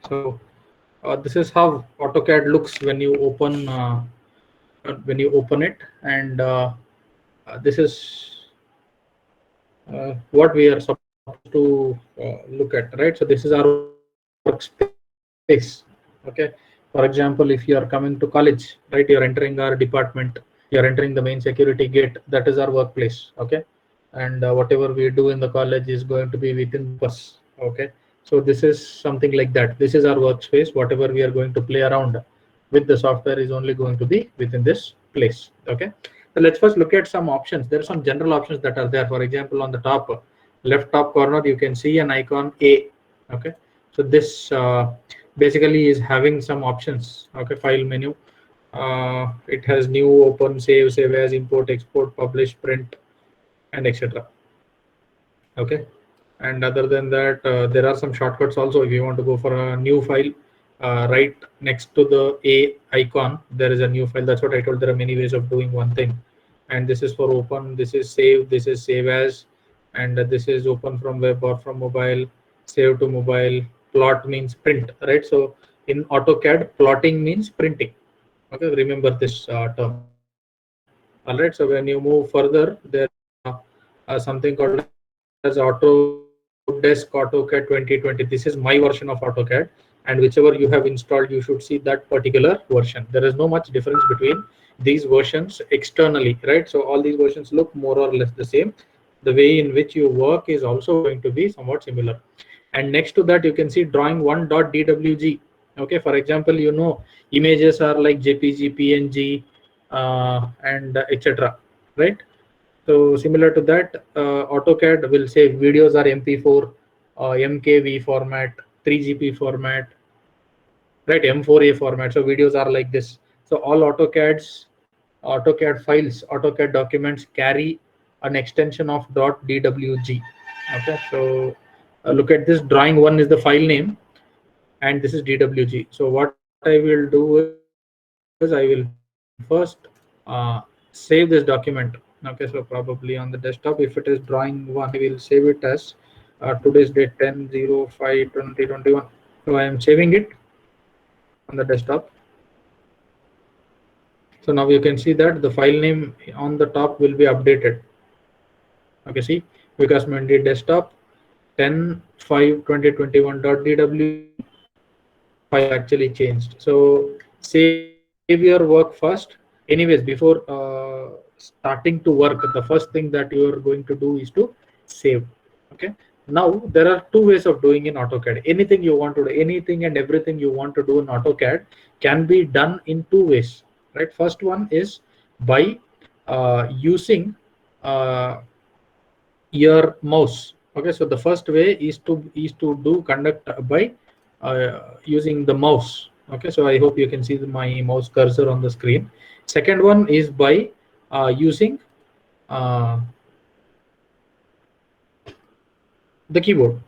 So this is how AutoCAD looks when you open it, and this is what we are supposed to look at, right? So this is our workspace. Okay. For example, if you are coming to college, right, you're entering our department, you're entering the main security gate, that is our workplace. Okay. And whatever we do in the college is going to be within the campus. Okay. So this is something like that. This is our workspace. Whatever we are going to play around with the software is only going to be within this place. Okay. So let's first look at some options. There are some general options that are there. For example, on the left top corner, you can see an icon A. Okay. So this basically is having some options. Okay. File menu. It has new, open, save as, import, export, publish, print, and etc. Okay. And other than that, there are some shortcuts also. If you want to go for a new file, right next to the A icon, there is a new file. That's what I told. There are many ways of doing one thing. And this is for open, this is save as, and this is open from web or from mobile, save to mobile. Plot means print, right? So in AutoCAD, plotting means printing. Okay, remember this term. All right, so when you move further, there something called as Autodesk AutoCAD 2020. This is my version of AutoCAD, and whichever you have installed, you should see that particular version. There is no much difference between these versions externally, right? So all these versions look more or less the same. The way in which you work is also going to be somewhat similar. And next to that, you can see drawing1.dwg. Okay, for example, images are like JPG, PNG, and etc. Right? So similar to that, AutoCAD will say videos are MP4, MKV format, 3GP format, right? M4A format. So videos are like this. So all AutoCAD files, AutoCAD documents carry an extension of .dwg. Okay, so look at this. Drawing one is the file name, and this is DWG. So what I will do is I will first save this document. Okay, so probably on the desktop, if it is drawing one, I will save it as today's date 10/05/2021. So I am saving it on the desktop. So now you can see that the file name on the top will be updated. Okay, see, Vikas Mendy desktop 10/5/2021.dwg file actually changed. So save your work first. Anyways, before starting to work, the first thing that you are going to do is to save. Okay. Now there are two ways of doing in AutoCAD. Anything you want to do, anything and everything you want to do in AutoCAD can be done in two ways. Right. First one is by using your mouse. Okay, so the first way is to do conduct by using the mouse. Okay, so I hope you can see my mouse cursor on the screen. Second one is by using uh, the keyboard.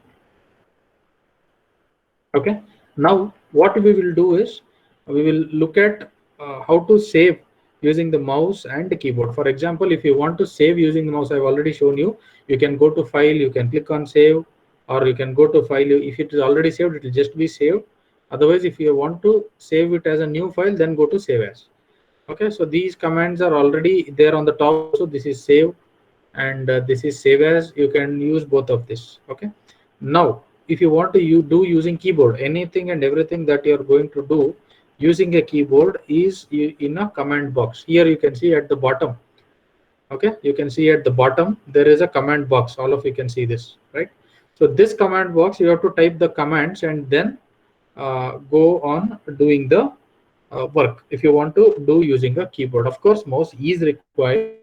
Okay, now what we will do is we will look at how to save using the mouse and the keyboard. For example, if you want to save using the mouse, I've already shown you. You can go to file, you can click on save, or you can go to file. If it is already saved, it will just be saved. Otherwise, if you want to save it as a new file, then go to save as. Okay, so these commands are already there on the top. Also, this is save, and this is save as. You can use both of this. Okay, now if you want to do using keyboard, anything and everything that you're going to do using a keyboard is in a command box. Here you can see at the bottom. Okay, you can see at the bottom there is a command box. All of you can see this, right? So this command box, you have to type the commands and then go on doing the work. If you want to do using a keyboard, of course mouse is required,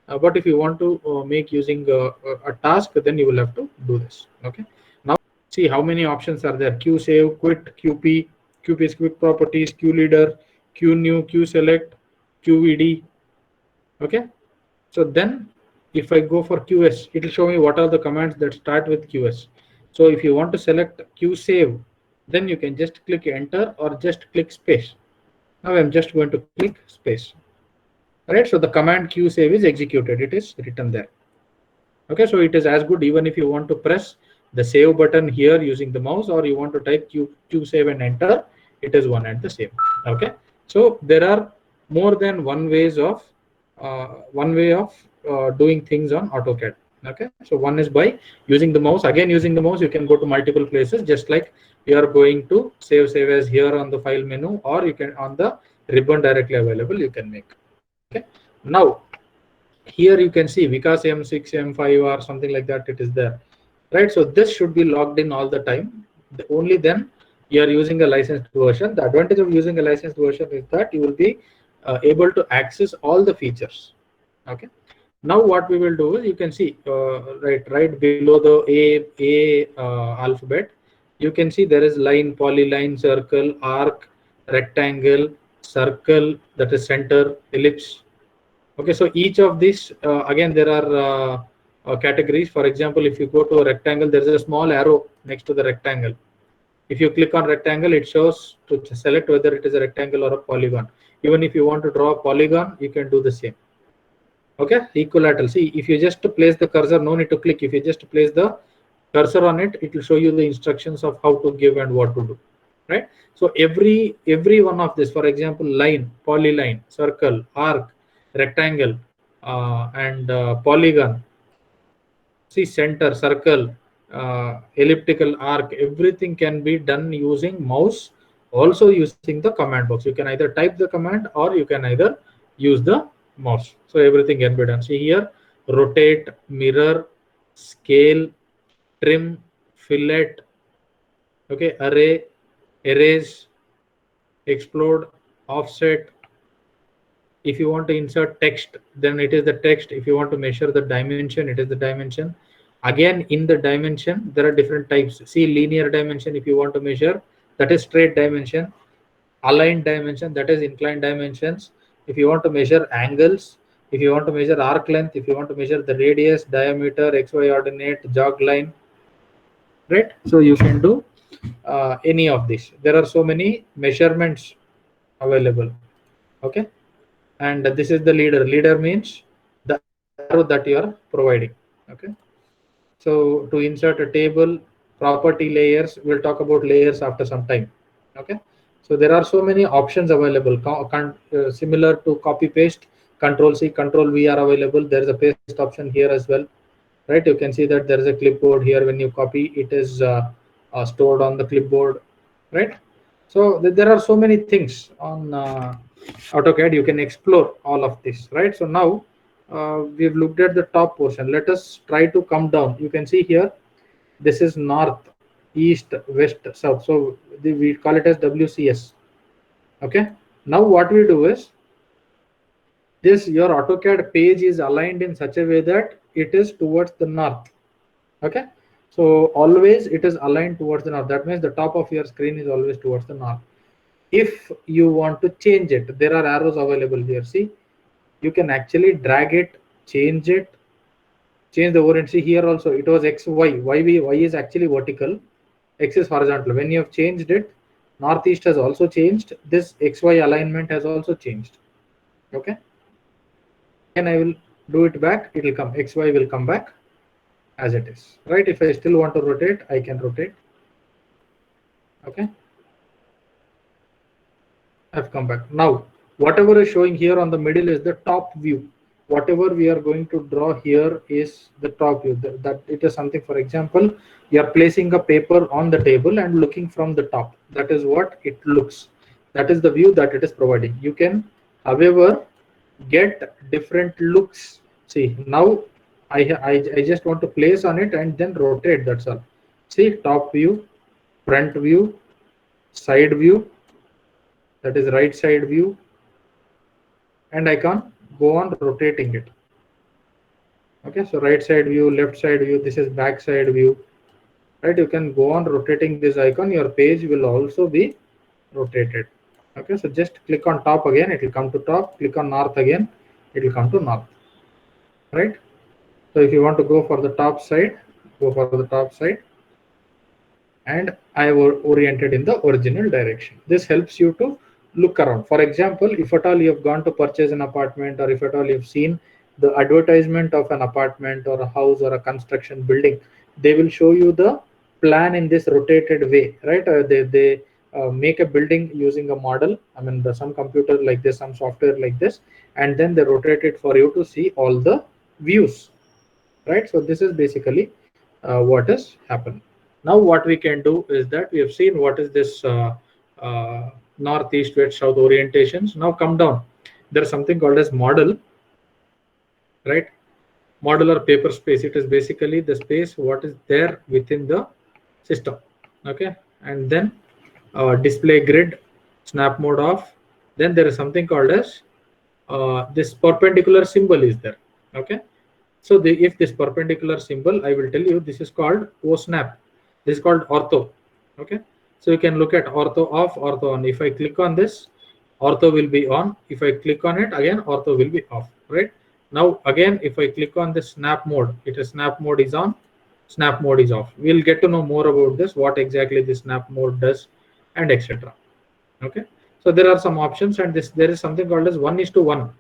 but if you want to make using a task, then you will have to do this. Okay, now see how many options are there. Q save, quit, QP, QP is quick properties, Q leader, Q new, Q select, QVD. Okay, so then if I go for QS, it will show me what are the commands that start with QS. So if you want to select Q save, then you can just click enter or just click space. Now I'm just going to click space. Right, so the command Q save is executed. It is written there. Okay, so it is as good even if you want to press the save button here using the mouse, or you want to type Q save and enter, it is one and the same. Okay, so there are more than one way of doing things on AutoCAD. Okay, so one is by using the mouse. Again, using the mouse, you can go to multiple places, just like you are going to save as here on the file menu, or you can on the ribbon directly available, you can make. Okay, now here you can see Vikas M6, M5 or something like that, it is there, right? So this should be logged in all the time. Only then you are using a licensed version. The advantage of using a licensed version is that you will be able to access all the features. Okay, now what we will do is, you can see right below the A alphabet, you can see there is line, polyline, circle, arc, rectangle, circle, that is center, ellipse. Okay, so each of these, again, there are categories. For example, if you go to a rectangle, there is a small arrow next to the rectangle. If you click on rectangle, it shows to select whether it is a rectangle or a polygon. Even if you want to draw a polygon, you can do the same. Okay, equilateral. See, if you just place the cursor, no need to click. If you just place the cursor on it, it will show you the instructions of how to give and what to do. Right. So every one of this, for example, line, polyline, circle, arc, rectangle, and polygon. See, center, circle, elliptical, arc, everything can be done using mouse, also using the command box. You can either type the command or you can either use the mouse. So everything can be done. See here, rotate, mirror, scale, trim, fillet, okay, array, erase, explode, offset. If you want to insert text, then it is the text. If you want to measure the dimension, it is the dimension. Again, in the dimension, there are different types. See, linear dimension, if you want to measure, that is straight dimension. Aligned dimension, that is inclined dimensions. If you want to measure angles, if you want to measure arc length, if you want to measure the radius, diameter, XY ordinate, jog line, right? So you can do any of these. There are so many measurements available. Okay, and this is the leader. Leader means the arrow that you are providing. Okay, so to insert a table, property layers, we'll talk about layers after some time. Okay, so there are so many options available, similar to copy paste. Control C, Control V are available. There is a paste option here as well, right? You can see that there is a clipboard here. When you copy, it is stored on the clipboard, right? So there are so many things on AutoCAD. You can explore all of this, right? So now we've looked at the top portion. Let us try to come down. You can see here, this is north, east, west, south. So we call it as WCS. Okay. Now what we do is, this your AutoCAD page is aligned in such a way that it is towards the north. Okay, so always it is aligned towards the north. That means the top of your screen is always towards the north. If you want to change it, there are arrows available here. See, you can actually drag it, change it, change the orient. See here also, it was X, Y. Y is actually vertical, X is horizontal. When you have changed it, northeast has also changed. This XY alignment has also changed. Okay, and I will do it back. It will come, XY will come back as it is, right? If I still want to rotate, I can rotate. Okay, I've come back. Now whatever is showing here on the middle is the top view. Whatever we are going to draw here is the top view. That it is something, for example, you are placing a paper on the table and looking from the top. That is what it looks. That is the view that it is providing. You can, however, get different looks. See, now I just want to place on it and then rotate. That's all. See, top view, front view, side view, that is right side view, and I can go on rotating it. Okay, so right side view, left side view, this is back side view, right? You can go on rotating this icon. Your page will also be rotated. Okay, so just click on top again, it will come to top. Click on north again, it will come to north, right? So if you want to go for the top side, go for the top side, and I will oriented in the original direction. This helps you to look around. For example, if at all you have gone to purchase an apartment, or if at all you've seen the advertisement of an apartment or a house or a construction building, they will show you the plan in this rotated way, right? They make a building using a model. I mean, some computer like this, some software like this, and then they rotate it for you to see all the views, right? So this is basically what has happened. Now what we can do is that we have seen what is this north, east, west, south orientations. Now come down. There's something called as model, right? Modular paper space. It is basically the space what is there within the system. Okay, and then display grid, snap mode off. Then there is something called as this perpendicular symbol is there. Okay, so if this perpendicular symbol, I will tell you, this is called OSNAP. This is called ortho. Okay, so you can look at ortho off, ortho on. If I click on this, ortho will be on. If I click on it again, ortho will be off, right? Now again, if I click on the snap mode, it is snap mode is on, snap mode is off. We'll get to know more about this, what exactly the snap mode does, and etc. Okay, so there are some options, and there is something called as 1:1.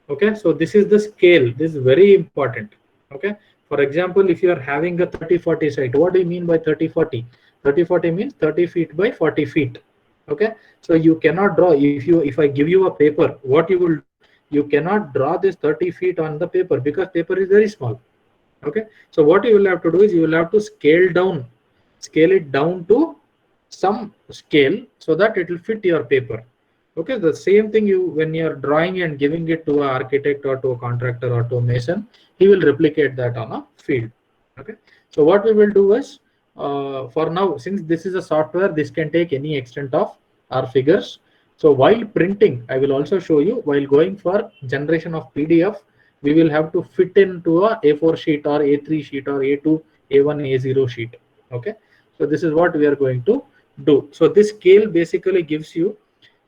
Okay, so this is the scale. This is very important. Okay, for example, if you are having a 30-40 site, what do you mean by 30-40? 30-40 means 30 feet by 40 feet. Okay, so you cannot draw. If I give you a paper, what you will do, you cannot draw this 30 feet on the paper because paper is very small. Okay, so what you will have to do is you will have to scale it down to some scale so that it will fit your paper. Okay, the same thing when you're drawing and giving it to an architect or to a contractor or to a mason, he will replicate that on a field. Okay, so what we will do is for now, since this is a software, this can take any extent of our figures. So while printing, I will also show you, while going for generation of PDF, we will have to fit into a A4 sheet or A3 sheet or A2, A1, A0 sheet. Okay, so this is what we are going to do. So this scale basically gives you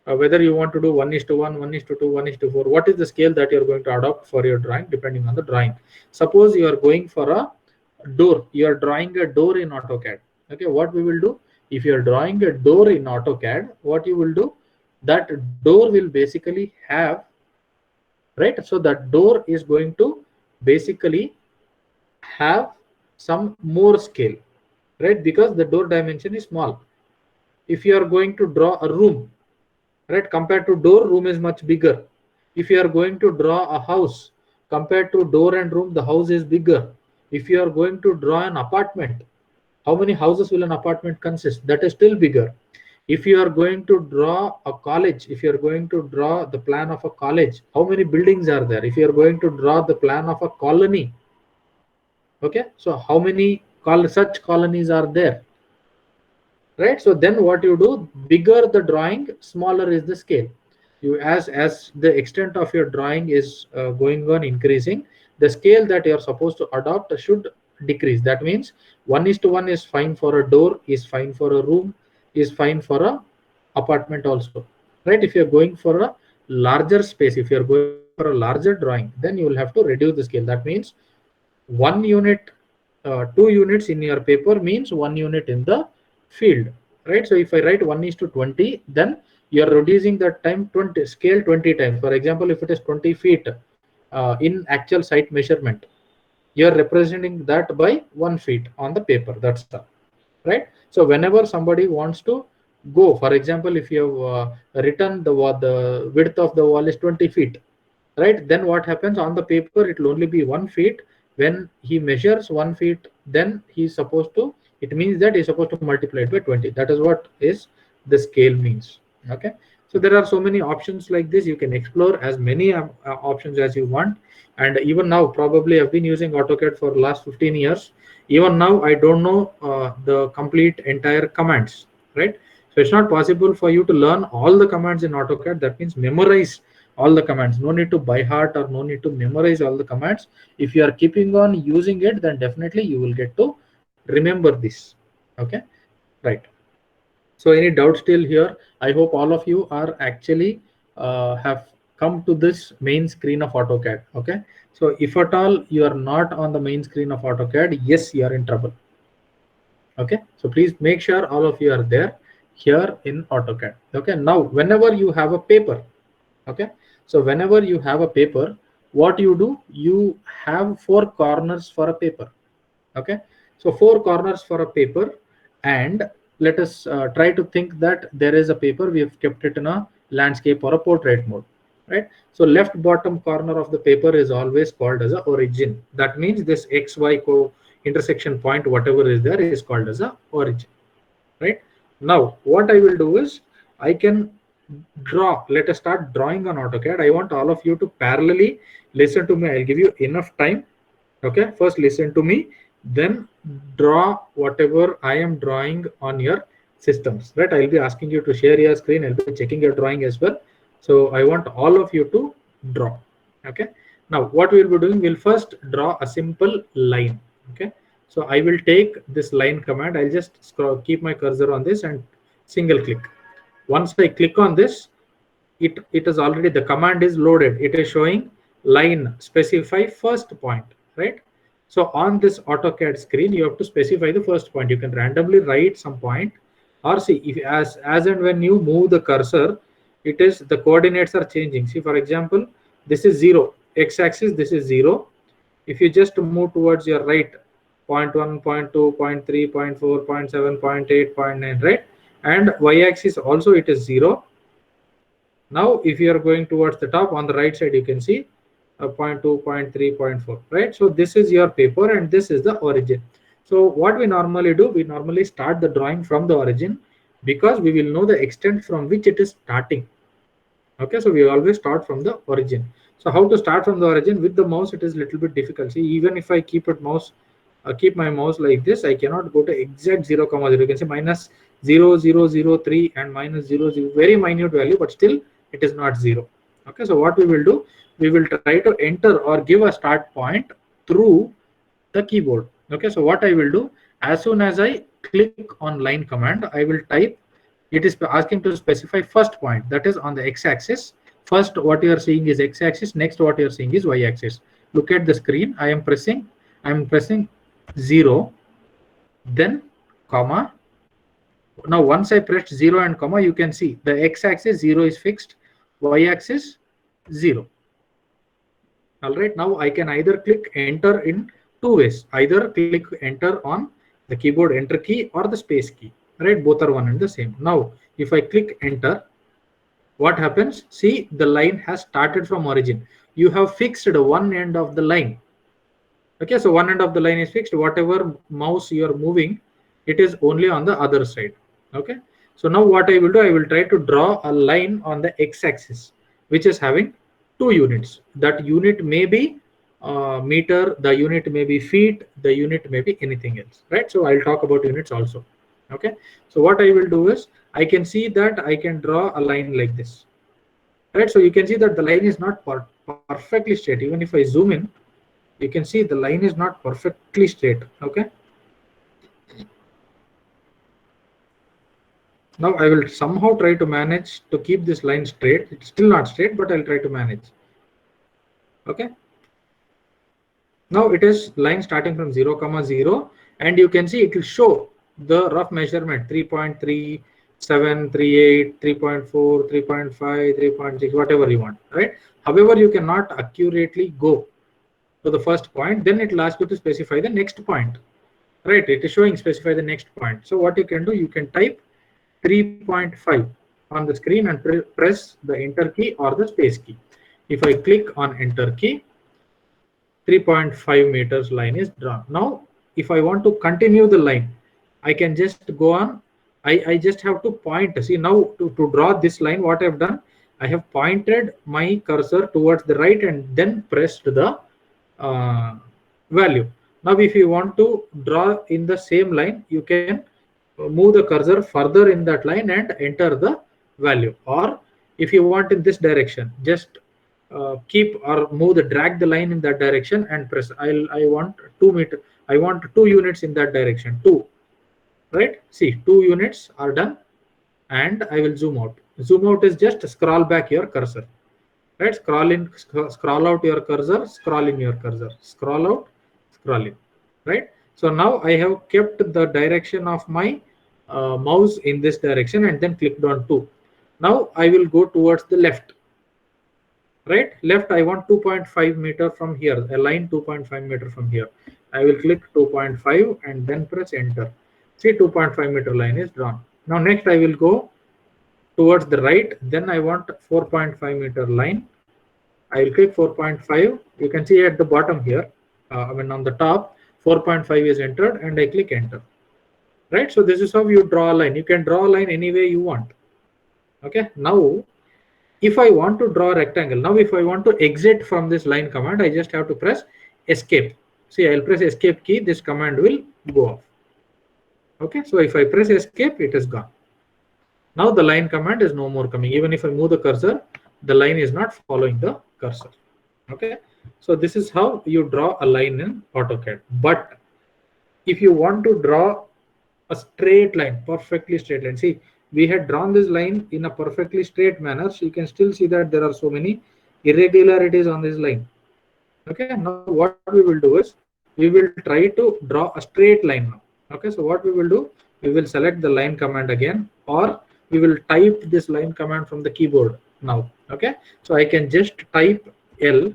whether you want to do 1:1, 1:2, 1:4, what is the scale that you're going to adopt for your drawing depending on the drawing. Suppose you are going for a door, you are drawing a door in AutoCAD. Okay, what we will do, if you are drawing a door in AutoCAD, what you will do, that door will basically have, right? So that door is going to basically have some more scale, right? Because the door dimension is small. If you are going to draw a room, right, compared to door, room is much bigger. If you are going to draw a house, compared to door and room, the house is bigger. If you are going to draw an apartment, how many houses will an apartment consist? That is still bigger. If you are going to draw a college, if you are going to draw the plan of a college, how many buildings are there? If you are going to draw the plan of a colony, okay, so how many such colonies are there? Right, so then what you do, bigger the drawing, smaller is the scale. You as the extent of your drawing is going on increasing, the scale that you are supposed to adopt should decrease. That means 1:1 is fine for a door, is fine for a room, is fine for a apartment also, right? If you're going for a larger space, if you're going for a larger drawing, then you will have to reduce the scale. That means 1 unit, 2 units in your paper means 1 unit in the field, right? So if I write 1:20, then you're reducing that time 20, scale 20 times. For example, if it is 20 feet in actual site measurement, you're representing that by 1 feet on the paper. That's all, right? So whenever somebody wants to go, for example, if you have written the width of the wall is 20 feet, right? Then what happens on the paper, it will only be 1 feet. When he measures 1 feet, then he's supposed to, it means that he's supposed to multiply it by 20. That is what is the scale means. Okay, so there are so many options like this. You can explore as many options as you want. And even now, probably I've been using AutoCAD for last 15 years. Even now, I don't know the complete entire commands, right? So it's not possible for you to learn all the commands in AutoCAD. That means memorize all the commands. No need to by heart or no need to memorize all the commands. If you are keeping on using it, then definitely you will get to remember this. Okay, right. So any doubt still here? I hope all of you are actually have come to this main screen of AutoCAD. Okay, so if at all you are not on the main screen of AutoCAD, yes, you are in trouble. Okay, so please make sure all of you are there here in AutoCAD. Okay, now whenever you have a paper, okay, so whenever you have a paper, what you do, you have 4 corners for a paper. Okay, so four corners for a paper, and let us try to think that there is a paper, we have kept it in a landscape or a portrait mode, right? So left bottom corner of the paper is always called as a origin. That means this xy intersection point, whatever is there, is called as a origin, right? Now what I will do is I can draw. Let us start drawing on AutoCAD. I want all of you to parallelly listen to me. I'll give you enough time. Okay, first listen to me, then draw whatever I am drawing on your systems, right? I'll be asking you to share your screen. I'll be checking your drawing as well. So I want all of you to draw. Okay, now what we'll be doing, we'll first draw a simple line. Okay, so I will take this line command. I'll just scroll, keep my cursor on this and single click. Once I click on this, it is already, the command is loaded. It is showing line specify first point, right? So on this AutoCAD screen, you have to specify the first point. You can randomly write some point, or see if as and when you move the cursor, it is, the coordinates are changing. See, for example, this is 0 x-axis, this is 0. If you just move towards your right, 0.1, 0.2, 0.3, 0.4, 0.7, 0.8, 0.9, right? And y-axis also it is 0. Now, if you are going towards the top, on the right side, you can see 0.2, 0.3, 0.4, right? So this is your paper and this is the origin. So what we normally do, we normally start the drawing from the origin, because we will know the extent from which it is starting. Okay, so we always start from the origin. So how to start from the origin? With the mouse, it is a little bit difficult. See, even if I keep my mouse like this, I cannot go to exact 0, 0. You can say minus 0, 0, 0, 3 and minus 0, 0, very minute value, but still it is not 0. Okay, so what we will do, we will try to enter or give a start point through the keyboard. Okay, so what I will do, as soon as I click on line command, I will type, it is asking to specify first point, that is on the x-axis. First what you are seeing is x-axis, next what you are seeing is y-axis. Look at the screen, I am pressing 0, then comma. Now once I pressed 0 and comma, you can see the x-axis 0 is fixed, y-axis 0. All right, now I can either click enter in two ways, either click enter on the keyboard enter key or the space key, right? Both are one and the same. Now if I click enter, what happens? See, the line has started from origin. You have fixed one end of the line. Okay, so one end of the line is fixed. Whatever mouse you are moving, it is only on the other side. Okay, so now what I will do, I will try to draw a line on the x-axis, which is having 2 units. That unit may be meter, the unit may be feet, the unit may be anything else, right? So I'll talk about units also. Okay, so what I will do is, I can see that I can draw a line like this, right? So you can see that the line is not perfectly straight. Even if I zoom in, you can see the line is not perfectly straight. Okay, now I will somehow try to manage to keep this line straight. It's still not straight, but I'll try to manage. Okay, now it is line starting from 0, 0, and you can see it will show the rough measurement 3.37, 38, 3.4, 3.5, 3.6, whatever you want, right? However, you cannot accurately go to the first point, then it will ask you to specify the next point, right? It is showing specify the next point. So what you can do, you can type 3.5 on the screen and press the enter key or the space key. If I click on enter key, 3.5 meters line is drawn. Now if I want to continue the line, I can just go on. I just have to point. See, now to draw this line, what I've done, I have pointed my cursor towards the right and then pressed the value. Now if you want to draw in the same line, you can move the cursor further in that line and enter the value. Or if you want in this direction, just keep or move the drag the line in that direction and press. I want 2 meter. I want 2 units in that direction. 2, right? See, 2 units are done, and I will zoom out. Zoom out is just scroll back your cursor, right? Scroll in, scroll out your cursor, scroll in your cursor, scroll out, scroll in, right? So now I have kept the direction of my mouse in this direction and then clicked on 2. Now I will go towards the left, right? Left, I want 2.5 meter from here, a line 2.5 meter from here. I will click 2.5 and then press enter. See, 2.5 meter line is drawn. Now next I will go towards the right, then I want 4.5 meter line. I will click 4.5. You can see at the bottom here, on the top, 4.5 is entered and I click enter. Right, so this is how you draw a line. You can draw a line any way you want. Okay, now if I want to draw a rectangle, now if I want to exit from this line command, I just have to press escape. See, I'll press escape key, this command will go off. Okay, so if I press escape, it is gone. Now the line command is no more coming. Even if I move the cursor, the line is not following the cursor. Okay, so this is how you draw a line in AutoCAD. But if you want to draw a straight line, perfectly straight line, see, we had drawn this line in a perfectly straight manner, so you can still see that there are so many irregularities on this line. Okay, now what we will do is we will try to draw a straight line now. Okay, so what we will do, we will select the line command again, or we will type this line command from the keyboard now. Okay, so I can just type L.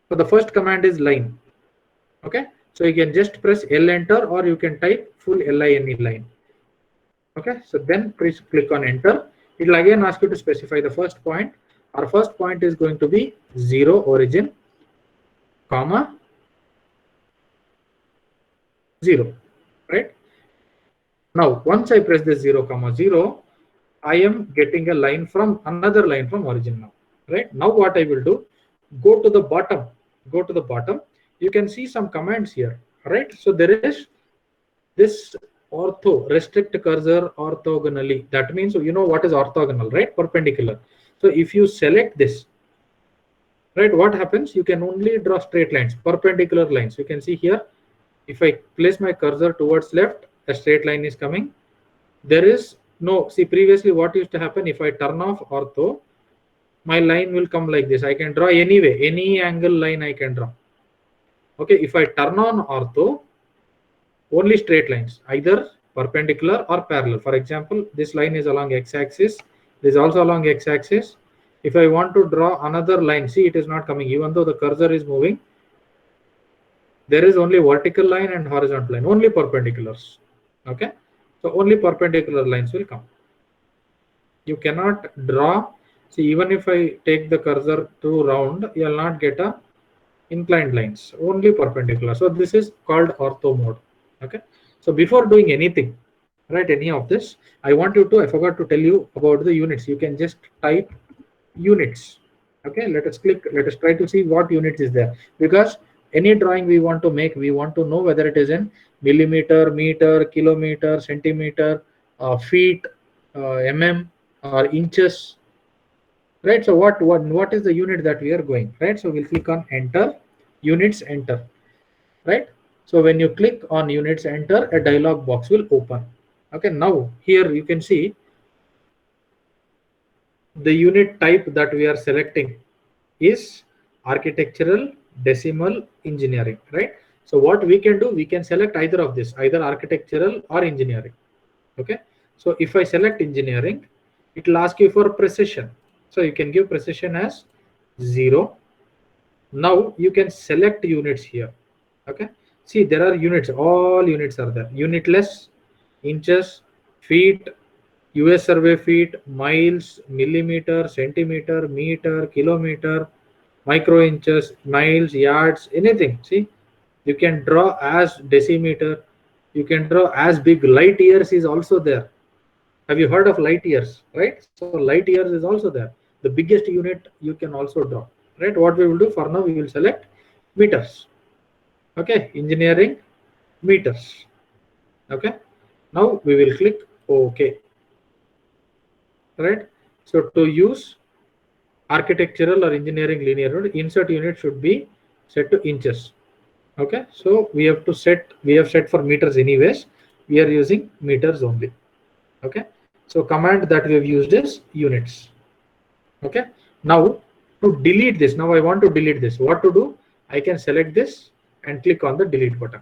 So the first command is line. Okay, so you can just press L enter, or you can type full line line. Okay, so then please click on enter. It will again ask you to specify the first point. Our first point is going to be 0 origin, comma 0. Right, now once I press this 0, comma 0, I am getting a line from another line from origin now. Right, now what I will do, go to the bottom. You can see some commands here. Right, so there is this ortho, restrict cursor orthogonally. That means you know what is orthogonal, right? Perpendicular. So if you select this, right, what happens? You can only draw straight lines, perpendicular lines. You can see here, if I place my cursor towards left, a straight line is coming. There is no, see, previously what used to happen, if I turn off ortho, my line will come like this. I can draw anyway, any angle line I can draw. Okay, if I turn on ortho, only straight lines, either perpendicular or parallel. For example, this line is along x-axis, this is also along x-axis. If I want to draw another line, see, it is not coming. Even though the cursor is moving, there is only vertical line and horizontal line, only perpendiculars. Okay, so only perpendicular lines will come. You cannot draw, see, even if I take the cursor to round, you will not get a inclined lines, only perpendicular. So this is called ortho mode. Okay, so before doing anything, right, any of this, I forgot to tell you about the units. You can just type units. Okay, let us try to see what units is there, because any drawing we want to make, we want to know whether it is in millimeter, meter, kilometer, centimeter, feet, mm, or inches. Right, so what is the unit that we are going? Right, so we'll click on enter, units, enter. Right, so when you click on units, enter, a dialog box will open. Okay, now here you can see the unit type that we are selecting is architectural, decimal, engineering. Right, so what we can do, we can select either of this, either architectural or engineering. Okay, so if I select engineering, it will ask you for precision. So you can give precision as 0. Now you can select units here. Okay, see, there are units, all units are there. Unitless, inches, feet, US survey feet, miles, millimeter, centimeter, meter, kilometer, micro inches, miles, yards, anything. See, you can draw as decimeter, you can draw as big. Light years is also there. Have you heard of light years? Right, so light years is also there. The biggest unit you can also draw. Right, what we will do for now, we will select meters. Okay, engineering, meters. Okay, now we will click OK. Right, so to use architectural or engineering linear road, insert unit should be set to inches. Okay, so we have set for meters anyways. We are using meters only. Okay, so command that we have used is units. Okay, now to delete this, now I want to delete this. What to do? I can select this and click on the delete button.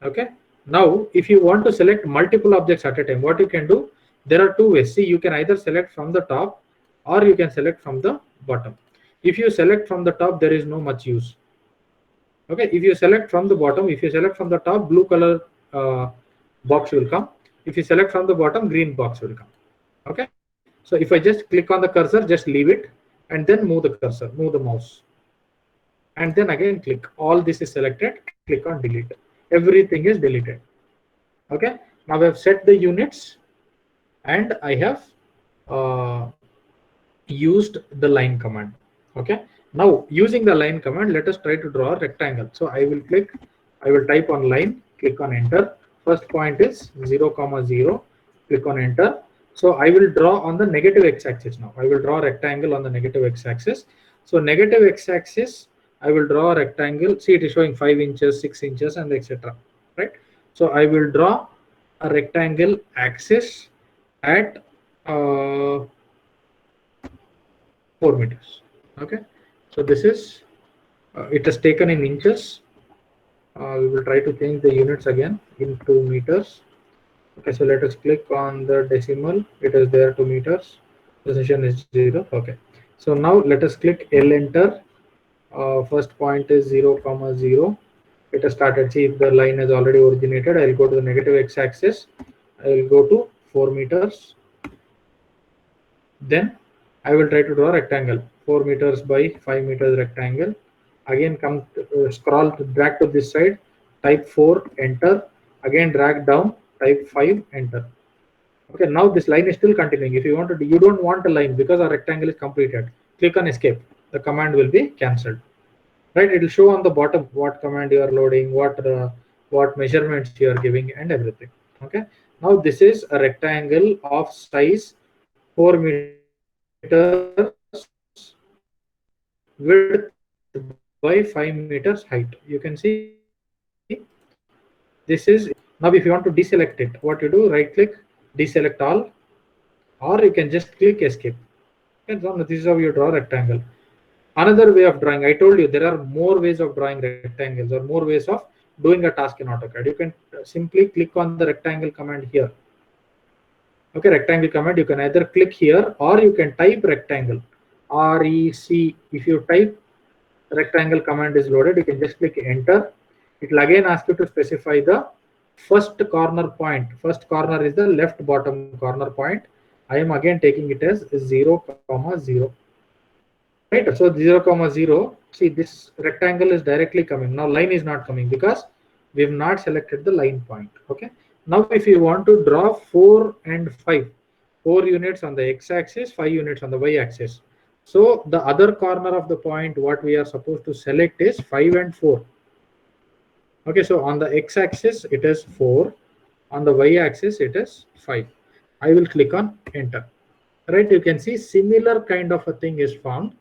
Okay, now if you want to select multiple objects at a time, what you can do, there are two ways. See, you can either select from the top or you can select from the bottom. If you select from the top, there is no much use. Okay, if you select from the bottom, if you select from the top, blue color box will come. If you select from the bottom, green box will come. Okay, so if I just click on the cursor, just leave it and then move the cursor, move the mouse, and then again click. All this is selected, click on delete. Everything is deleted. Okay, now I have set the units and I have used the line command. Okay, now using the line command, let us try to draw a rectangle. So I will type on line, click on enter. First point is 0, 0, click on enter. So I will draw on the negative x-axis now. I will draw a rectangle on the negative x-axis. So negative x-axis, I will draw a rectangle. See, it is showing 5 inches, 6 inches, and etc. Right. So I will draw a rectangle axis at 4 meters. Okay, so this is it is taken in inches. We will try to change the units again into meters. Okay, so let us click on the decimal. It is there 2 meters. Position is 0. Okay, so now let us click L enter. First point is 0, 0. It has started. See, if the line has already originated, I will go to the negative x-axis. I will go to 4 meters. Then I will try to draw a rectangle, 4 meters by 5 meters rectangle. Again, come scroll to drag to this side, type 4, enter. Again, drag down, type 5, enter. Okay, now this line is still continuing. If you want to, you don't want a line because our rectangle is completed. Click on escape. The command will be cancelled. Right? It will show on the bottom what command you are loading, what measurements you are giving, and everything. Okay. Now this is a rectangle of size 4 meters width by 5 meters height. You can see this is. Now if you want to deselect it, what you do, right click, deselect all, or you can just click escape. Okay, so this is how you draw rectangle. Another way of drawing, I told you there are more ways of drawing rectangles or more ways of doing a task in AutoCAD. You can simply click on the rectangle command here. Okay, rectangle command, you can either click here or you can type rectangle, REC. If you type rectangle command is loaded, you can just click enter. It will again ask you to specify the first corner point. First corner is the left bottom corner point. I am again taking it as 0, 0. Right, so 0, 0. See, this rectangle is directly coming. Now line is not coming because we have not selected the line point. Okay. Now if you want to draw 4 and 5, 4 units on the x-axis, 5 units on the y-axis. So the other corner of the point, what we are supposed to select is 5 and 4. Okay, so on the x-axis it is 4, on the y-axis it is 5. I will click on enter. Right, you can see similar kind of a thing is found,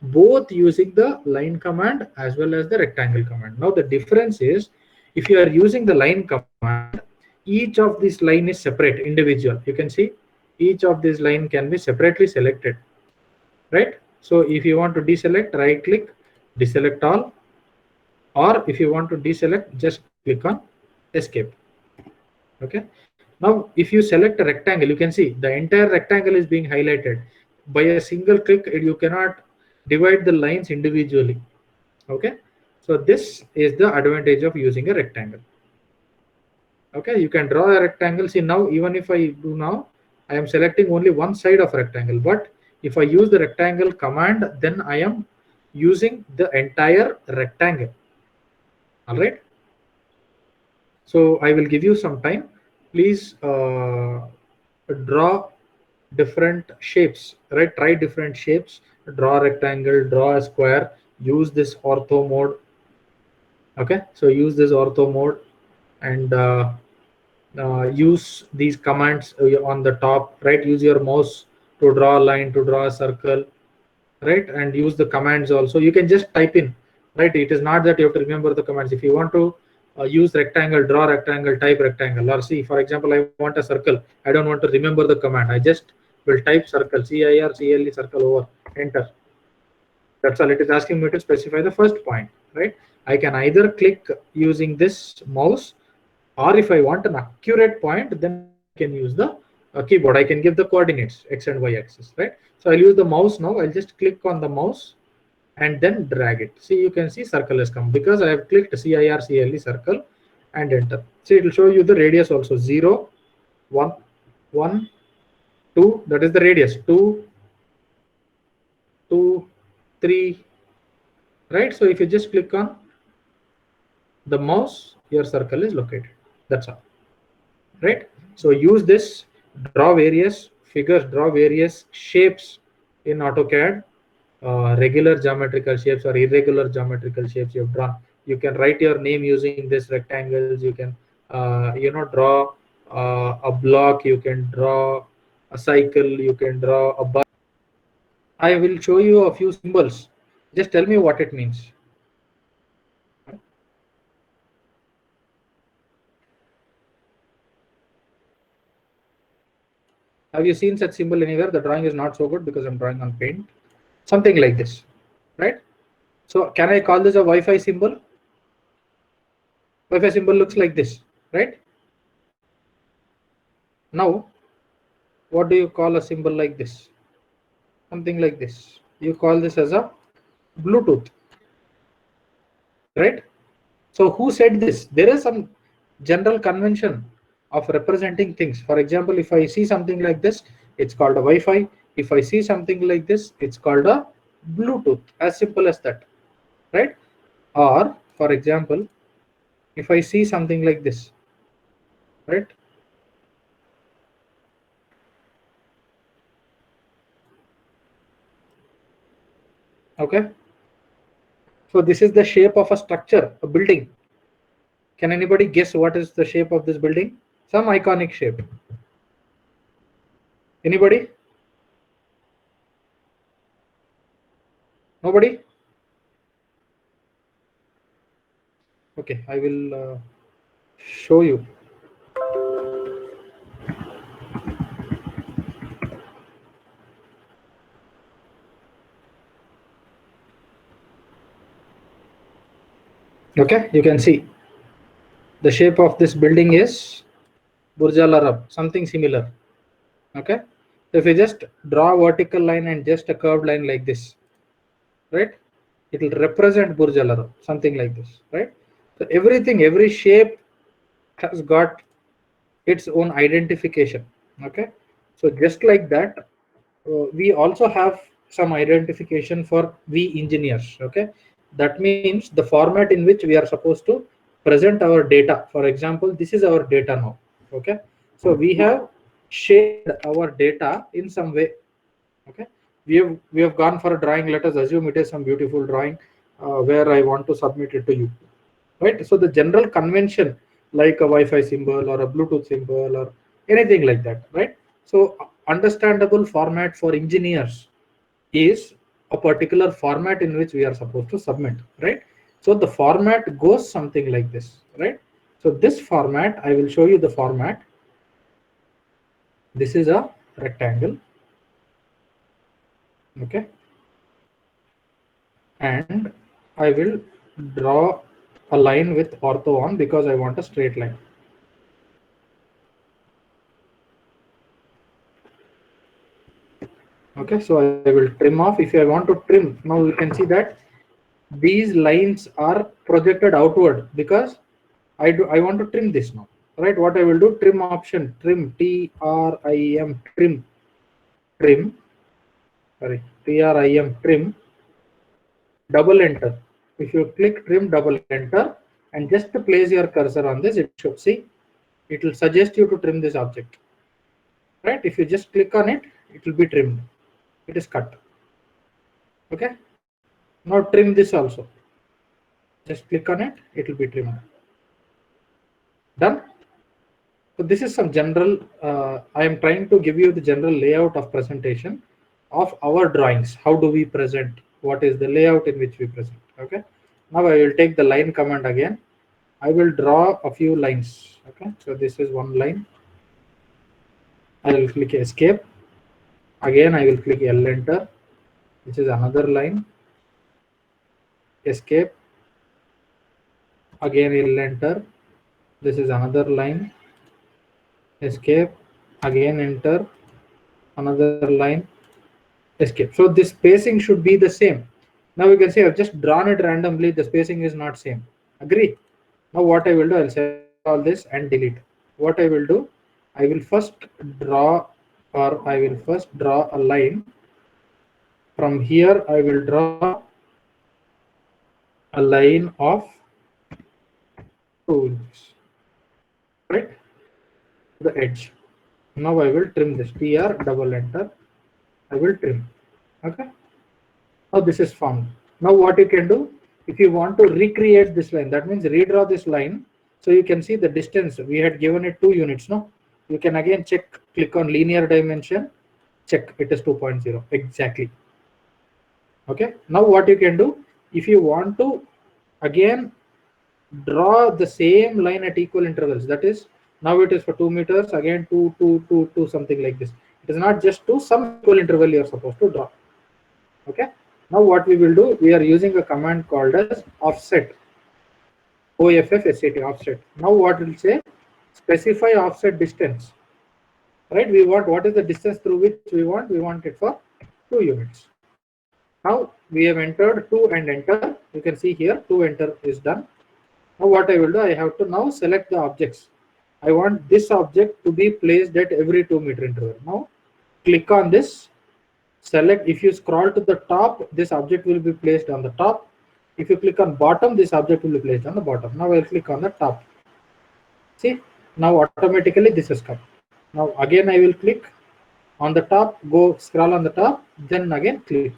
both using the line command as well as the rectangle command. Now the difference is, if you are using the line command, each of this line is separate, individual. You can see each of this line can be separately selected, right? So if you want to deselect, right click, deselect all, or if you want to deselect, just click on escape. Okay, now if you select a rectangle, you can see the entire rectangle is being highlighted. By a single click, you cannot divide the lines individually. Okay, so this is the advantage of using a rectangle. Okay, you can draw a rectangle. See, now even if I do now, I am selecting only one side of rectangle, but if I use the rectangle command, then I am using the entire rectangle. All right, so I will give you some time. Please draw different shapes, right? Try different shapes, draw a rectangle, draw a square, use this ortho mode. Okay, so use this ortho mode and use these commands on the top, right? Use your mouse to draw a line, to draw a circle, right? And use the commands also. You can just type in, right? It is not that you have to remember the commands. If you want to use rectangle, draw rectangle, type rectangle. Or see, for example, I want a circle. I don't want to remember the command. I just will type circle, CIRCLE, circle, over, enter. That's all. It is asking me to specify the first point, right? I can either click using this mouse, or if I want an accurate point, then I can use the keyboard. I can give the coordinates, X and Y axis, right? So I'll use the mouse now. I'll just click on the mouse and then drag it. See, you can see circle has come because I have clicked CIRCLE circle and enter. See, it will show you the radius also 0, 1, 1, 2, that is the radius, 2, 2, 3, right? So if you just click on the mouse, your circle is located. That's all, right? So use this, draw various figures, draw various shapes in AutoCAD, regular geometrical shapes or irregular geometrical shapes you've drawn. You can write your name using this rectangles. You can, draw a block. You can draw a cycle. You can draw a bar. I will show you a few symbols. Just tell me what it means. Have you seen such symbol anywhere? The drawing is not so good because I'm drawing on paint. Something like this, right? So can I call this a Wi-Fi symbol? Wi-Fi symbol looks like this, right? Now, what do you call a symbol like this? Something like this. You call this as a Bluetooth, right? So who said this? There is some general convention of representing things. For example, if I see something like this, it's called a Wi-Fi. If I see something like this, it's called a Bluetooth. As simple as that, right? Or for example, if I see something like this, right? Okay. So this is the shape of a structure, a building. Can anybody guess what is the shape of this building? Some iconic shape. Anybody? Nobody? Okay, I will show you. Okay, you can see the shape of this building is Burj Al Arab, something similar. Okay, so if you just draw a vertical line and just a curved line like this, right, it will represent Burj Al Arab, something like this, right? So everything, every shape has got its own identification. Okay, so just like that, we also have some identification for we engineers. Okay, that means the format in which we are supposed to present our data. For example, this is our data now. Okay, so we have shared our data in some way. Okay, we have gone for a drawing. Let us assume it is some beautiful drawing where I want to submit it to you, right? So the general convention, like a Wi-Fi symbol or a Bluetooth symbol or anything like that, right? So understandable format for engineers is a particular format in which we are supposed to submit, right? So the format goes something like this, right? So this format, I will show you the format. This is a rectangle, okay, and I will draw a line with ortho on because I want a straight line. Okay, so I will trim off. If I want to trim, now you can see that these lines are projected outward because I want to trim this now, right? What I will do, trim option, trim, TRIM, trim, sorry, TRIM, trim, double enter. If you click trim, double enter, and just to place your cursor on this, it should see, it will suggest you to trim this object, right? If you just click on it, it will be trimmed. It is cut. Okay. Now trim this also. Just click on it, it will be trimmed. Done. So this is some general, I am trying to give you the general layout of presentation of our drawings. How do we present? What is the layout in which we present? Okay. Now I will take the line command again. I will draw a few lines. Okay. So this is one line. I will click escape. Again, I will click L enter. This is another line. Escape. Again, L enter. This is another line. Escape, again enter, another line, escape. So this spacing should be the same. Now you can see I've just drawn it randomly. The spacing is not same. Agree? Now what I will do, I'll select all this and delete. What I will do, I will first draw a line. From here, I will draw a line of 2 inches, right? The edge. Now I will trim this. TR double enter. I will trim. Okay. Now this is formed. Now what you can do, if you want to recreate this line, that means redraw this line. So you can see the distance. We had given it 2 units. No, you can again check. Click on linear dimension. Check. It is 2.0 exactly. Okay. Now what you can do, if you want to again draw the same line at equal intervals, that is, now it is for 2 meters, again 2 2 2 2, something like this. It is not just 2, some equal interval you are supposed to draw. Okay. Now what we will do, we are using a command called as offset. OFFSAT, offset. Now what will say, specify offset distance, right? We want, what is the distance through which we want it for 2 units. Now we have entered 2 and enter. You can see here 2 enter is done. Now what I will do, I have to now select the objects. I want this object to be placed at every 2 meter interval. Now click on this, select. If you scroll to the top, this object will be placed on the top. If you click on bottom, this object will be placed on the bottom. Now I'll click on the top. See, now automatically this has come. Now again I will click on the top, go scroll on the top, then again click.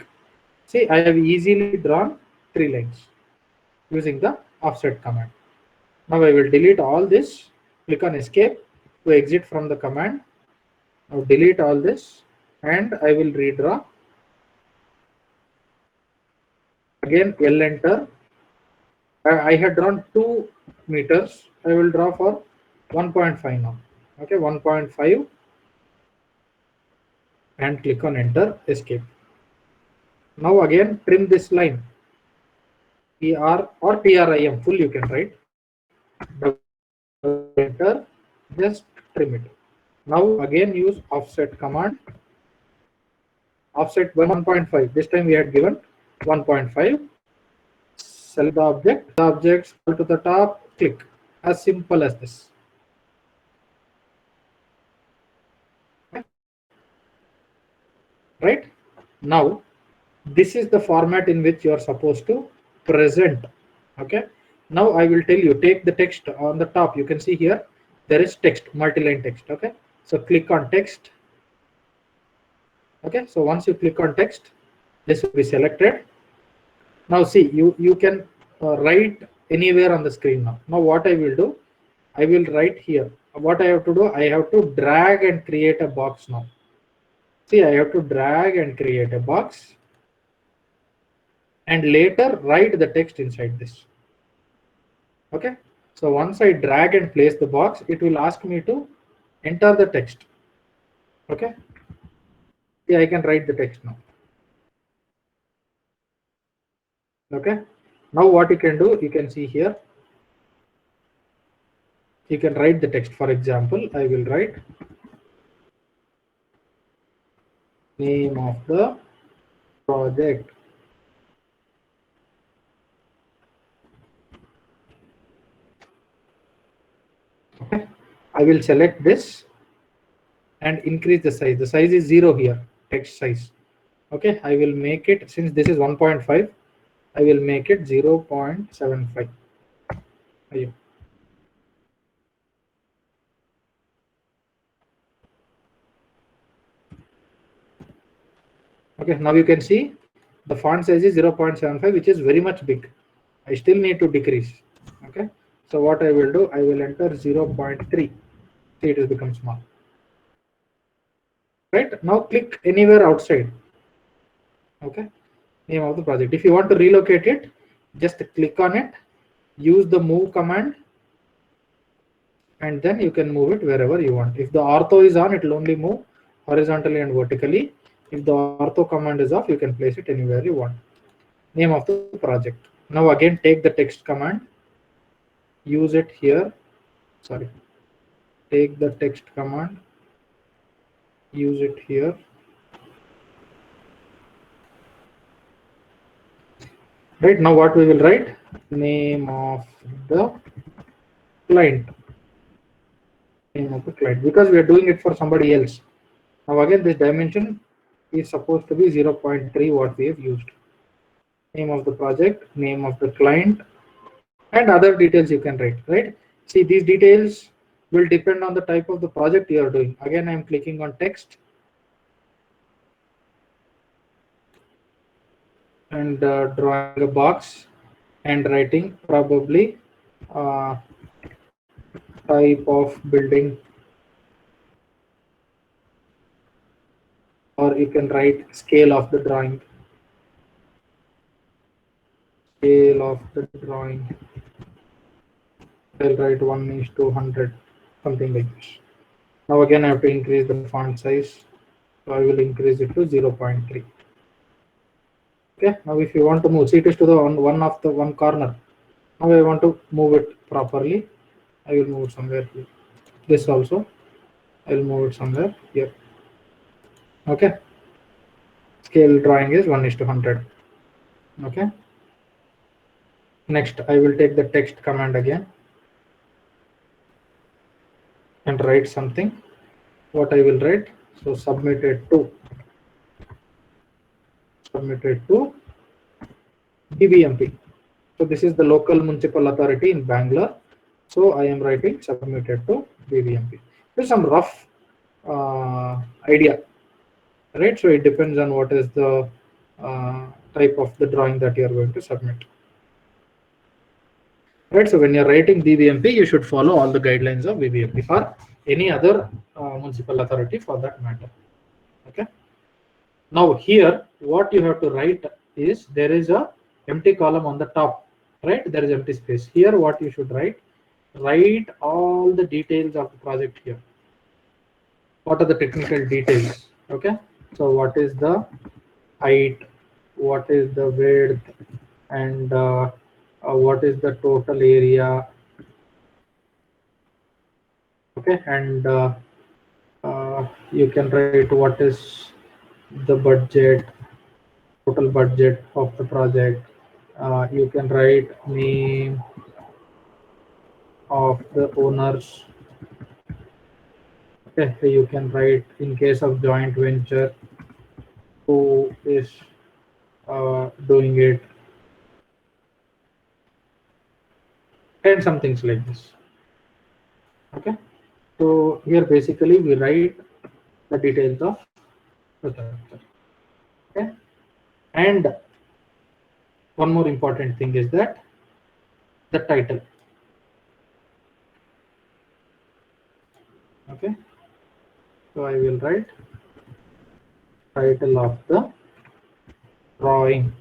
See, I have easily drawn 3 lines using the offset command. Now I will delete all this, click on escape to exit from the command. Now delete all this and I will redraw. Again L enter. I had drawn 2 meters. I will draw for 1.5 now. Okay, 1.5 and click on enter, escape. Now again trim this line. TR or TRIM, full you can write. Enter, just trim it. Now again use offset command. Offset 1.5. This time we had given 1.5. Select the object, scroll to the top, click. As simple as this. Right? Now, this is the format in which you are supposed to present. Okay. Now I will tell you, take the text on the top. You can see here, there is text, multi-line text. Okay. So click on text. Okay. So once you click on text, this will be selected. Now see, you can write anywhere on the screen now. Now what I will do, I will write here. What I have to do, I have to drag and create a box now. See, I have to drag and create a box and later write the text inside this. Okay. So once I drag and place the box, it will ask me to enter the text. Okay. See, I can write the text now. Okay. Now what you can do, you can see here, you can write the text. For example, I will write name of the project. Okay. I will select this and increase the size. The size is 0 here, text size. Okay. I will make it, since this is 1.5, I will make it 0.75. Okay, now you can see the font size is 0.75, which is very much big. I still need to decrease. Okay, so what I will do, I will enter 0.3. See, it has become small. Right, now click anywhere outside. Okay, name of the project. If you want to relocate it, just click on it, use the move command, and then you can move it wherever you want. If the ortho is on, it will only move horizontally and vertically. If the ortho command is off, you can place it anywhere you want. Name of the project. Now again take the text command, use it here. Sorry, take the text command, use it here. Right, now what we will write? Name of the client. Name of the client, because we are doing it for somebody else. Now again, this dimension is supposed to be 0.3 what we have used. Name of the project, name of the client, and other details you can write, right? See, these details will depend on the type of the project you are doing. Again, I am clicking on text and drawing a box and writing probably uh, type of building, or you can write scale of the drawing. Scale of the drawing. I'll write 1:100, something like this. Now again, I have to increase the font size. So I will increase it to 0.3. Okay. Now if you want to move, see, it is to the one of the one corner. Now I want to move it properly. I will move it somewhere here. This also, I will move it somewhere here. Okay. Scale drawing is 1:100. Okay. Next, I will take the text command again and write something. What I will write? So submitted to BBMP. So this is the local municipal authority in Bangalore. So I am writing submitted to BBMP. There's some rough idea, right? So it depends on what is the type of the drawing that you are going to submit. Right. So when you're writing BBMP, you should follow all the guidelines of BBMP or any other municipal authority for that matter. Okay. Now here, what you have to write is there is a empty column on the top, right? There is empty space. Here, what you should write all the details of the project here. What are the technical details? Okay. So what is the height? What is the width? And what is the total area? Okay. And you can write what is the budget, total budget of the project. You can write name of the owners. Okay, you can write in case of joint venture who is doing it, and some things like this. Okay, so here basically we write the details of the structure. Okay, and one more important thing is that the title. Okay, so I will write title of the drawing.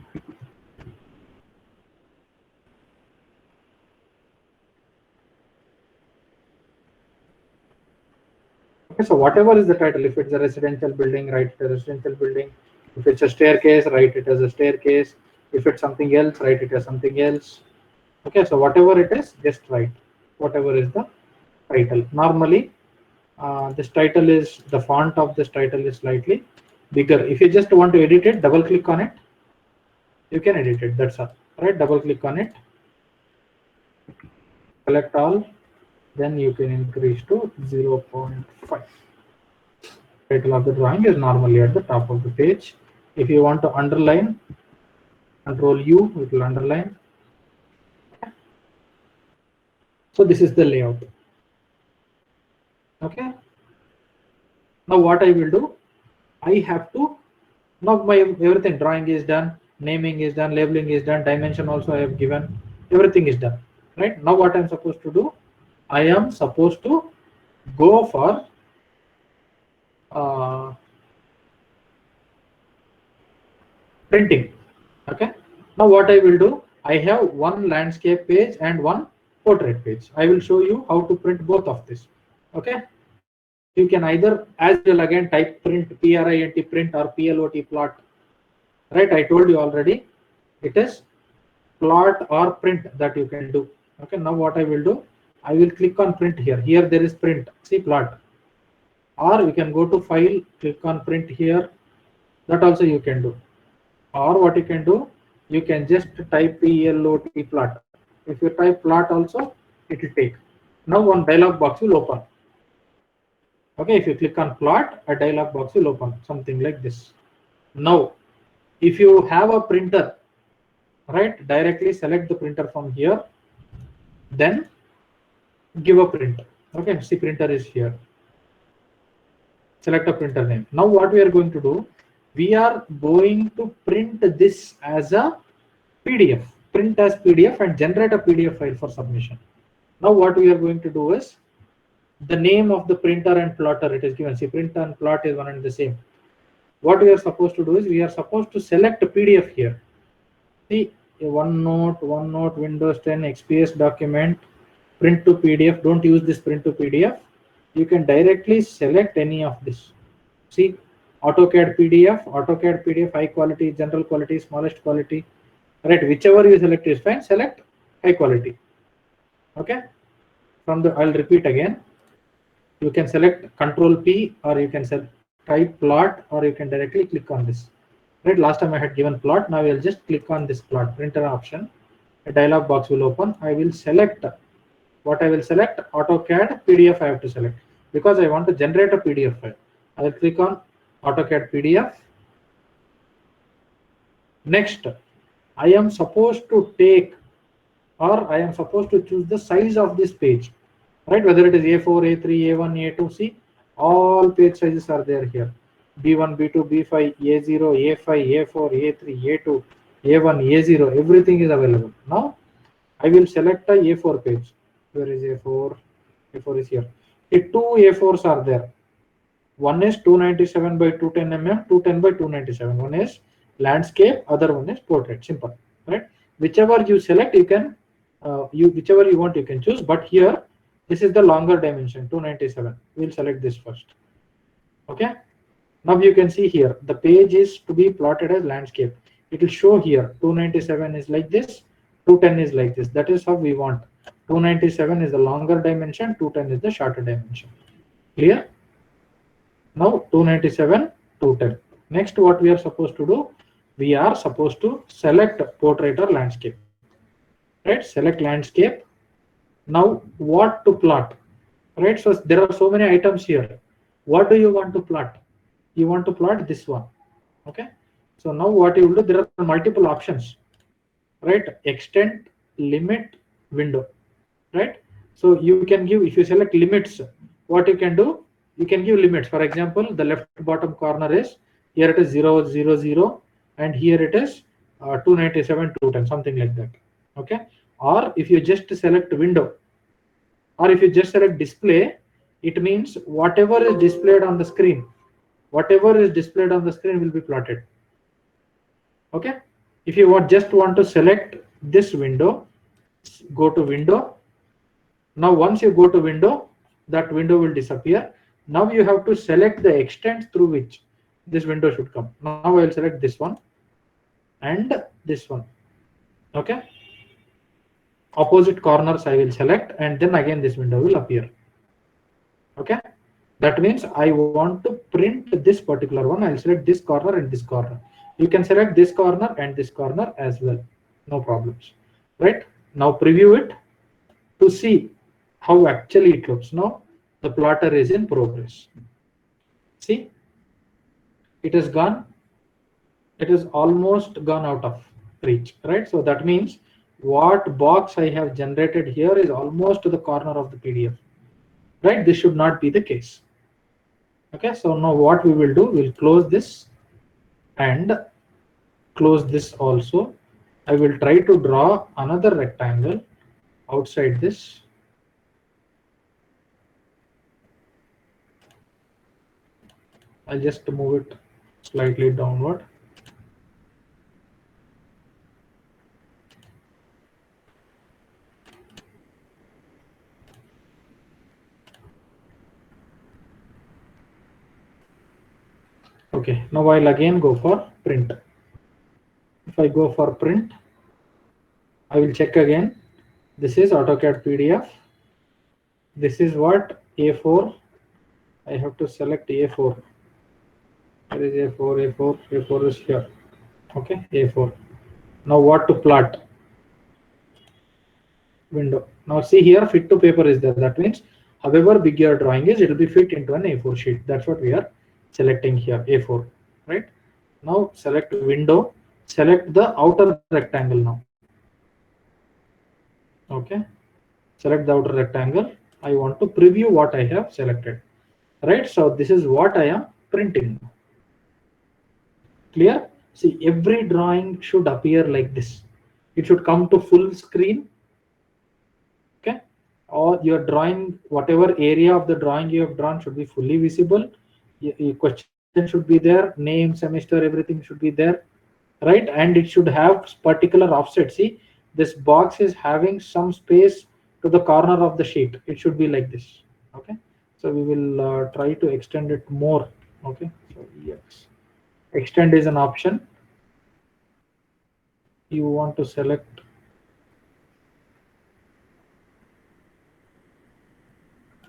Okay, so whatever is the title, if it's a residential building, write it as a residential building. If it's a staircase, write it as a staircase. If it's something else, write it as something else. Okay, so whatever it is, just write whatever is the title. Normally, this title is, the font of this title is slightly bigger. If you just want to edit it, double click on it. You can edit it, that's all. Right, double click on it. Select all. Then you can increase to 0.5. Title of the drawing is normally at the top of the page. If you want to underline, Control U, it will underline. So this is the layout. Okay. Now what I will do, I have to, now my everything, drawing is done, naming is done, labeling is done, dimension also I have given, everything is done. Right. Now what I'm supposed to do, I am supposed to go for printing. Okay. Now what I will do, I have one landscape page and one portrait page. I will show you how to print both of this. Okay. You can either, as well, again type print, print, print, or plot, plot. Right. I told you already, it is plot or print that you can do. Okay. Now what I will do, I will click on print here. Here there is print. See, plot. Or you can go to file, click on print here. That also you can do. Or what you can do, you can just type plot plot. If you type plot also, it will take. Now one dialog box will open. Okay, if you click on plot, a dialog box will open, something like this. Now, if you have a printer, right, directly select the printer from here, then give a print. Okay, see, printer is here. Select a printer name. Now what we are going to do, we are going to print this as a PDF, print as PDF and generate a PDF file for submission. Now what we are going to do is, the name of the printer and plotter, it is given. See, printer and plot is one and the same. What we are supposed to do is, we are supposed to select a PDF here. See, OneNote, Windows 10, XPS document, print to PDF. Don't use this print to PDF. You can directly select any of this. See, AutoCAD PDF, high quality, general quality, smallest quality. Right, whichever you select is fine. Select high quality. Okay. From the, I'll repeat again. You can select Control P, or you can type plot, or you can directly click on this. Right, last time I had given plot. Now I'll just click on this plot printer option. A dialog box will open. I will select what I will select. AutoCAD PDF I have to select, because I want to generate a PDF file. I will click on AutoCAD PDF. Next, I am supposed to take, or I am supposed to choose the size of this page, right? Whether it is A4, A3, A1, A2, see, all page sizes are there here. B1, B2, B5, A0, A5, A4, A3, A2, A1, A0, everything is available. Now, I will select a A4 page. Where is A4? A4 is here. The two A4s are there. One is 297 by 210 mm, 210 by 297. One is landscape, other one is portrait. Simple, right? Whichever you select, you can, whichever you want, you can choose. But here, this is the longer dimension, 297. We'll select this first. Okay. Now you can see here, the page is to be plotted as landscape. It will show here, 297 is like this, 210 is like this. That is how we want. 297 is the longer dimension, 210 is the shorter dimension. Clear? Now 297, 210. Next, what we are supposed to do, we are supposed to select portrait or landscape. Right? Select landscape. Now what to plot? Right? So there are so many items here. What do you want to plot? You want to plot this one. Okay. So now what you will do, there are multiple options. Right? Extend, limit, window. Right? So you can give, if you select limits, what you can do, you can give limits. For example, the left bottom corner is, here it is 0, 0, 0, and here it is 297, 210, something like that. Okay. Or if you just select window, or if you just select display, it means whatever is displayed on the screen, whatever is displayed on the screen will be plotted. Okay. If you just want to select this window, go to window. Now once you go to window, that window will disappear. Now you have to select the extent through which this window should come. Now I will select this one and this one. Okay. Opposite corners I will select, and then again this window will appear. Okay. That means I want to print this particular one. I'll select this corner and this corner. You can select this corner and this corner as well. No problems. Right. Now preview it to see how actually it looks. Now the plotter is in progress. See, it is gone. It is almost gone out of reach, right? So that means what box I have generated here is almost to the corner of the PDF, right? This should not be the case. Okay, so now what we will do, we'll close this and close this also. I will try to draw another rectangle outside this. I'll just move it slightly downward. Okay, now I'll again go for print. If I go for print, I will check again. This is AutoCAD PDF. This is what? A4. I have to select A4. Where is A4? A4 is here. Okay, A4. Now what to plot? Window. Now see here, fit to paper is there. That means however big your drawing is, it will be fit into an A4 sheet. That's what we are selecting here, A4, right? Now select window, select the outer rectangle now. Okay, select the outer rectangle. I want to preview what I have selected, right? So this is what I am printing. Clear? See, every drawing should appear like this. It should come to full screen. Okay, or your drawing, whatever area of the drawing you have drawn should be fully visible. Your question should be there, name, semester, everything should be there, right? And it should have particular offset. See, this box is having some space to the corner of the sheet. It should be like this. Okay, so we will try to extend it more. Okay, so yes, extend is an option. You want to select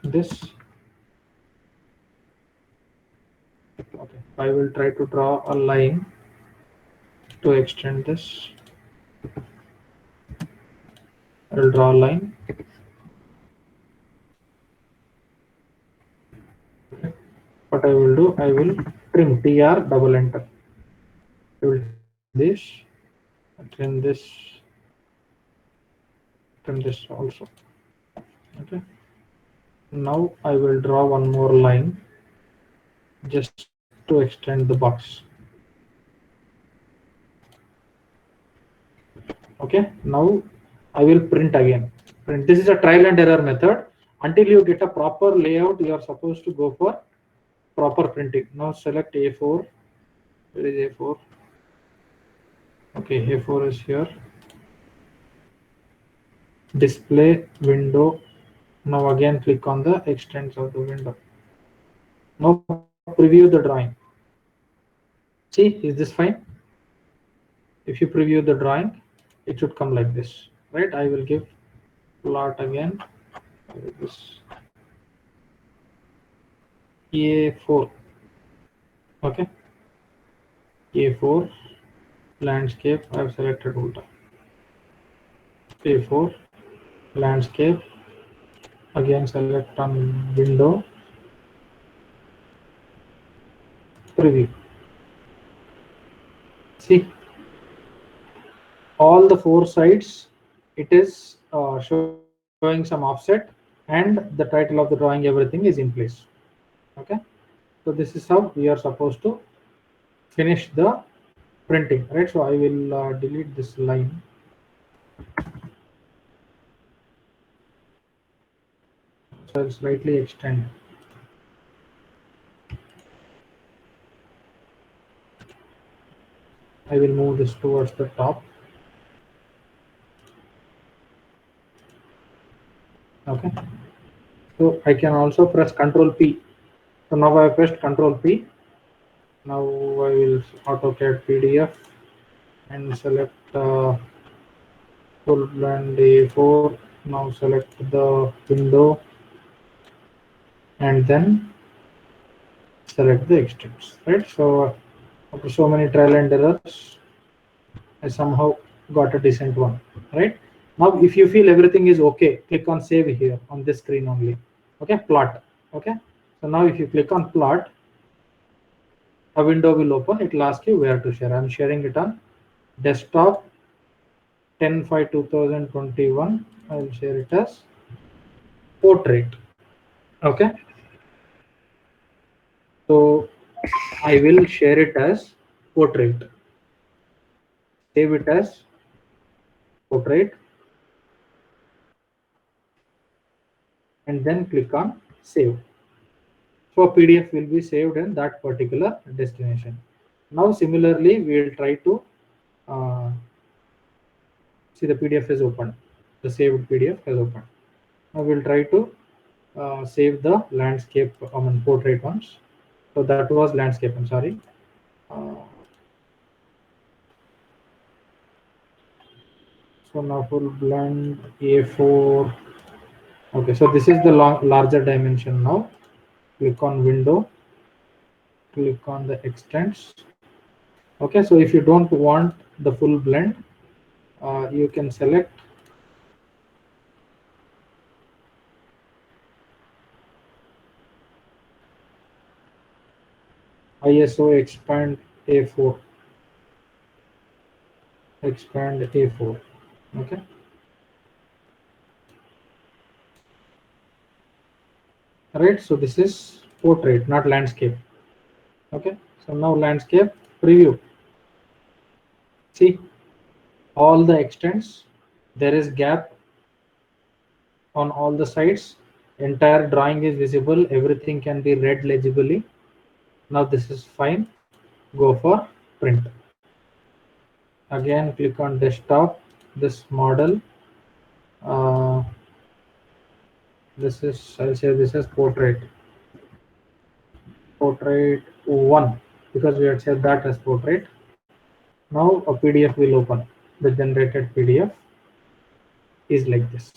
this. Okay, I will try to draw a line to extend this. I will draw a line. What I will do, I will trim, TR, double enter. I will trim this, trim this also. Okay. Now I will draw one more line just to extend the box. Okay. Now I will print again. Print. This is a trial and error method. Until you get a proper layout, you are supposed to go for proper printing. Now select A4. Where is A4? Okay, A4 is here. Display window. Now again click on the extents of the window. Now preview the drawing. See, is this fine? If you preview the drawing, it should come like this, right? I will give plot again. This A4. Okay, A4 landscape. I have selected Ulta. A4 landscape. Again select on window. Preview. See, all the four sides, it is showing some offset, and the title of the drawing, everything is in place. Okay, so this is how we are supposed to finish the printing, right? So I will delete this line. So I'll slightly extend. I will move this towards the top. Okay, so I can also press Ctrl P. So now I have pressed Ctrl P. Now I will AutoCAD PDF and select full blend A4. Now select the window and then select the extents, right? So after so many trial and errors, I somehow got a decent one, right? Now if you feel everything is okay, click on save here on this screen only. Okay, plot. Okay, so now if you click on plot, a window will open. It will ask you where to share. I'm sharing it on desktop 10/5/2021. I will share it as portrait. Okay, so I will share it as portrait. Save it as portrait and then click on save. So PDF will be saved in that particular destination. Now similarly, we will try to see the PDF is open. The saved PDF has opened. Now we'll try to save the landscape, portrait ones. So that was landscape. I'm sorry. So now full blend A4. Okay, so this is the larger dimension now. Click on window. Click on the extents. Okay, so if you don't want the full blend, you can select ISO expand A4. Expand A4. Okay. Right. So this is portrait, not landscape. Okay. So now landscape preview. See all the extents. There is gap on all the sides. Entire drawing is visible. Everything can be read legibly. Now this is fine. Go for print. Again, click on desktop. This model. This is, I'll say this is portrait 1, because we had said that as portrait. Now a PDF will open. The generated PDF is like this.